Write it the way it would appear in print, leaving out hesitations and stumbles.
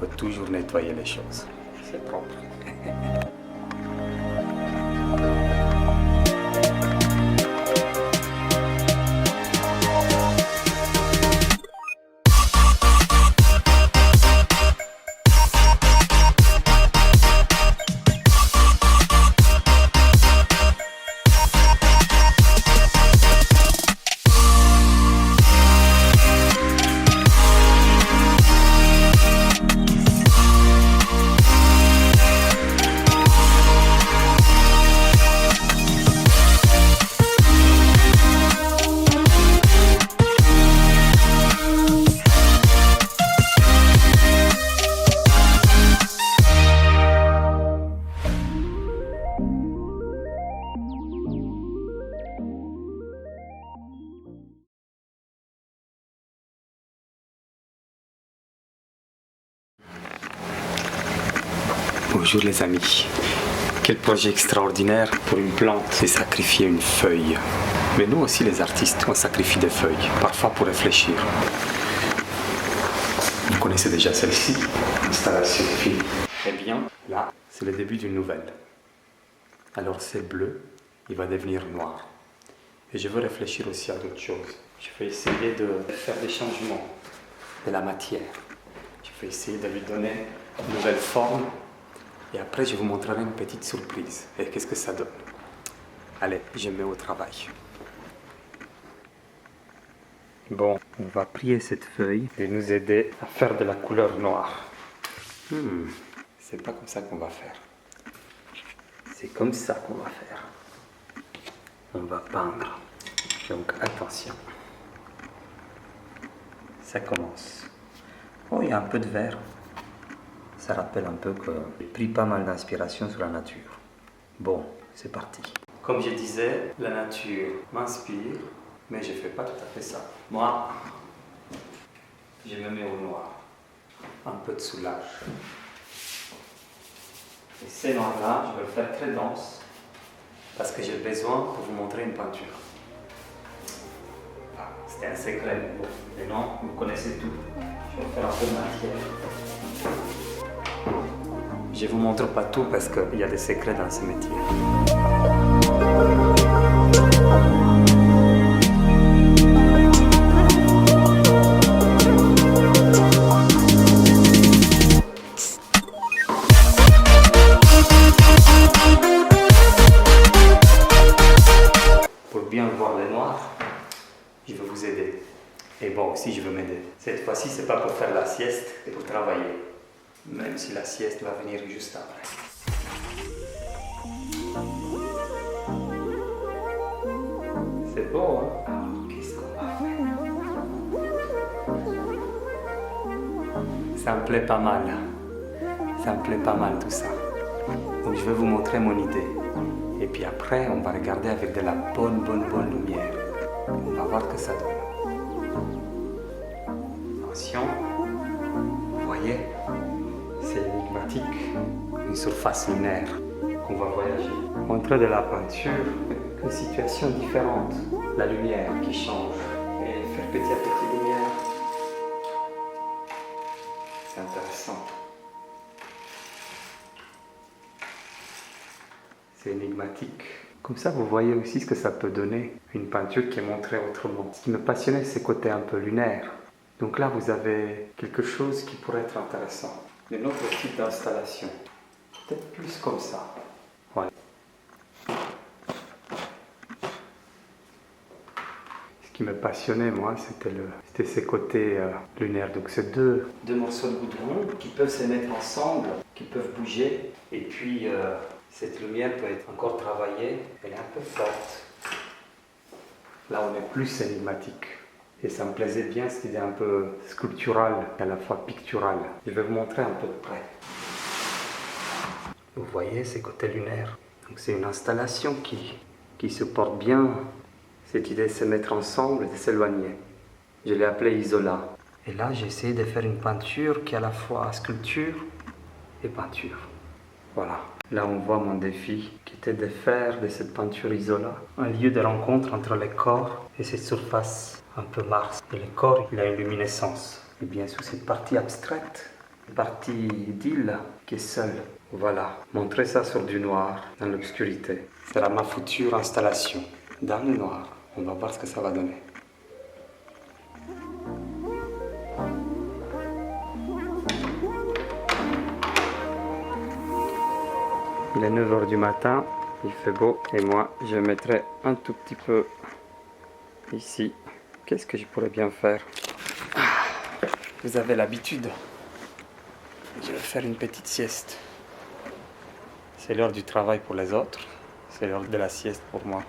faut toujours nettoyer les choses. C'est propre. Bonjour les amis. Quel projet extraordinaire pour une plante, c'est sacrifier une feuille. Mais nous aussi les artistes, on sacrifie des feuilles, parfois pour réfléchir. Vous connaissez déjà celle-ci, installation finie. Eh bien, là, c'est le début d'une nouvelle. Alors c'est bleu, il va devenir noir. Et je veux réfléchir aussi à d'autres choses. Je vais essayer de faire des changements de la matière. Je vais essayer de lui donner une nouvelle forme. Et après, je vous montrerai une petite surprise. Et qu'est-ce que ça donne? Allez, je me mets au travail. Bon, on va plier cette feuille et nous aider à faire de la couleur noire. C'est pas comme ça qu'on va faire. C'est comme ça qu'on va faire. On va peindre. Donc, attention. Ça commence. Oh, il y a un peu de vert. Ça rappelle un peu que j'ai pris pas mal d'inspiration sur la nature. Bon, c'est parti. Comme je disais, la nature m'inspire, mais je ne fais pas tout à fait ça. Moi, je me mets au noir. Un peu de soulage. Et ces noirs-là, je vais le faire très dense, parce que j'ai besoin pour vous montrer une peinture. Ah, c'était un secret. Bon, mais non, vous connaissez tout. Je vais faire un peu de matière. Je ne vous montre pas tout parce qu'il y a des secrets dans ce métier. Pour bien voir les noirs, je vais vous aider. Et bon, aussi je veux m'aider. Cette fois-ci, ce n'est pas pour faire la sieste, c'est pour travailler. Même si la sieste va venir juste après. C'est beau, hein? Alors, qu'est-ce qu'on va faire? Ça me plaît pas mal. Ça me plaît pas mal tout ça. Donc je vais vous montrer mon idée. Et puis après, on va regarder avec de la bonne lumière. On va voir ce que ça donne. Attention. Vous voyez? C'est énigmatique, une surface lunaire qu'on va voyager. Montrer de la peinture, une situation différente, la lumière qui change et faire petit à petit lumière. C'est intéressant. C'est énigmatique. Comme ça, vous voyez aussi ce que ça peut donner, une peinture qui est montrée autrement. Ce qui me passionnait, c'est le côté un peu lunaire. Donc là, vous avez quelque chose qui pourrait être intéressant. Un autre type d'installation. Peut-être plus comme ça. Ouais. Ce qui me passionnait, moi, c'était ces côtés lunaires. Donc, c'est deux morceaux de goudron qui peuvent se mettre ensemble, qui peuvent bouger. Et puis, cette lumière peut être encore travaillée. Elle est un peu forte. Là, on est plus énigmatique. Et ça me plaisait bien cette idée un peu sculpturale et à la fois picturale. Je vais vous montrer un peu de près. Vous voyez ces côtés lunaires. C'est une installation qui supporte bien cette idée de se mettre ensemble et de s'éloigner. Je l'ai appelée Isola. Et là, j'ai essayé de faire une peinture qui est à la fois sculpture et peinture. Voilà. Là, on voit mon défi qui était de faire de cette peinture Isola un lieu de rencontre entre les corps et cette surface un peu Mars. Et le corps, il a une luminescence. Et bien sous cette partie abstraite, partie d'île qui est seule. Voilà, montrer ça sur du noir, dans l'obscurité. C'est ma future installation, dans le noir. On va voir ce que ça va donner. Il est 9 h du matin, il fait beau et moi je mettrai un tout petit peu ici. Qu'est-ce que je pourrais bien faire? Vous avez l'habitude. Je vais faire une petite sieste. C'est l'heure du travail pour les autres, c'est l'heure de la sieste pour moi.